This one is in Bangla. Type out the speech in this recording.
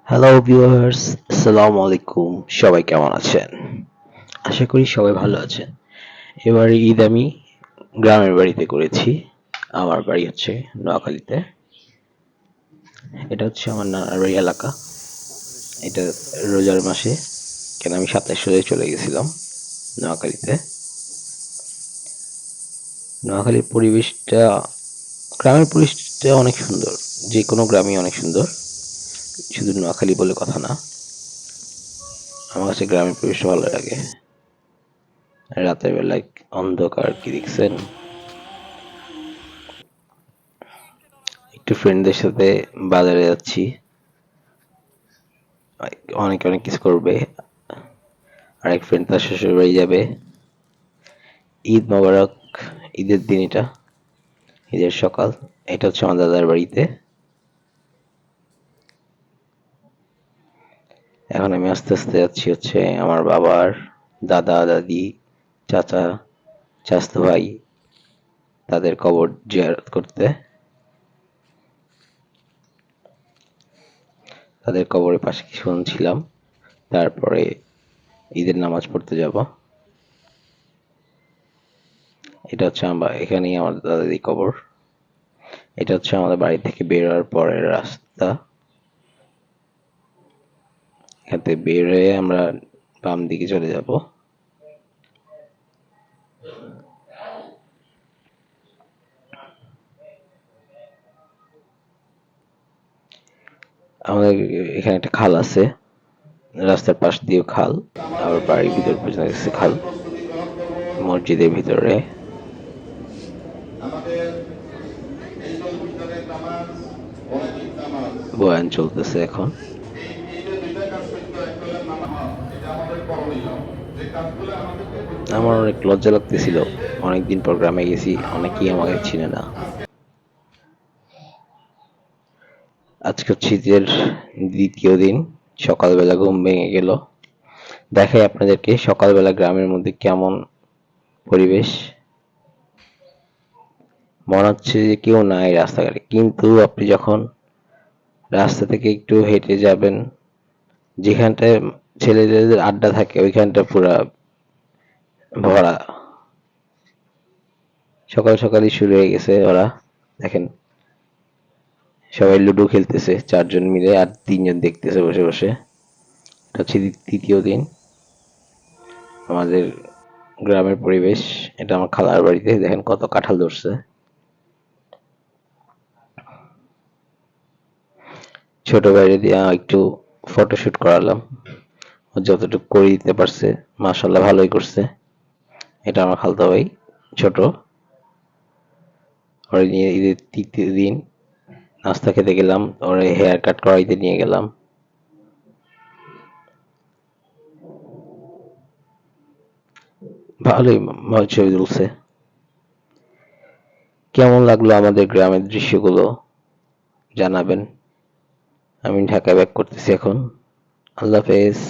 হ্যালো ভিউয়ার্স, আসসালামু আলাইকুম। সবাই কেমন আছেন? আশা করি সবাই ভালো আছেন। এবারে ঈদ আমি গ্রামের বাড়িতে করেছি। আমার বাড়ি হচ্ছে নোয়াখালীতে। এটা হচ্ছে আমার নানার বাড়ি এলাকা। এটা রোজার মাসে কেন আমি ২৭ রোজায় চলে গেছিলাম নোয়াখালীতে। নোয়াখালীর পরিবেশটা গ্রামের পরিবেশটা অনেক সুন্দর। যে কোনো গ্রামই অনেক সুন্দর। শুধু নোয়াখালী বলে কথা না। আমার কাছে গ্রামের পরিবেশটা ভালো লাগে। রাতের বেলায় অন্ধকার কি দেখছেন? একটু ফ্রেন্ডদের সাথে বাজারে যাচ্ছি। অনেক অনেক কিছু করবে। আরেক ফ্রেন্ড তার শ্বশুর বাড়ি যাবে। ঈদ মোবারক। ঈদের দিন এটা। ঈদের সকাল। এটা হচ্ছে আমার দাদার বাড়িতে। এখন আমি আস্তে আস্তে যাচ্ছি হচ্ছে আমার বাবার দাদা দাদি চাচা চাচাতো ভাই তাদের কবর জিয়ারত করতে। তাদের কবরের পাশে কিছুক্ষণ ছিলাম। তারপরে ঈদের নামাজ পড়তে যাব। এটা হচ্ছে এখানেই আমার দাদা দাদির কবর। এটা হচ্ছে আমাদের বাড়ি থেকে বের হওয়ার পরের রাস্তা। এখান থেকে বের হয়ে আমরা বাম দিকে চলে যাব। আমাদের এখানে একটা খাল আছে। রাস্তার পাশ দিয়েও খাল, আবার বাড়ির ভিতর পর্যন্ত গেছে খাল। মসজিদের ভিতরে বয়ান চলতেছে এখন। আমার অনেক লজ্জা লাগতেছিল। অনেকদিন পর গ্রামে গেছি, অনেকেই আমাকে চিনে না। আজকে হচ্ছে ঈদের দ্বিতীয় দিন। সকালবেলা ঘুম ভেঙে গেল। দেখাই আপনাদেরকে সকালবেলা গ্রামের মধ্যে কেমন পরিবেশ। মনে হচ্ছে যে কেউ নাই রাস্তাঘাটে, কিন্তু আপনি যখন রাস্তা থেকে একটু হেঁটে যাবেন, যেখানটায় ছেলেদের আড্ডা থাকে ওইখানটা পুরা ভরা। সকাল সকালই শুরু হয়ে গেছে ওরা। দেখেন, সবাই লুডো খেলতেছে ৪ জন মিলে, আর ৩ জন দেখতেছে বসে বসে। এটা হচ্ছে তৃতীয় দিন আমাদের গ্রামের পরিবেশ। এটা আমার খালার বাড়িতে। দেখেন কত কাঁঠাল ধরছে। ছোট ভাইরে দিয়ে একটু ফটোশুট করালাম। ও যতটুকু করে দিতে পারছে মাশাআল্লাহ ভালোই করছে। এটা আমার খালতো ভাই ছোট। ওরে নিয়ে ঈদের তৃতীয় দিন নাস্তা খেতে গেলাম, ওরে হেয়ার কাট করাইতে নিয়ে গেলাম। ভালোই ছবি তুলছে। কেমন লাগলো আমাদের গ্রামের দৃশ্যগুলো জানাবেন। আমি ঢাকা ব্যাক করতেছি এখন। আল্লাহ হাফেজ।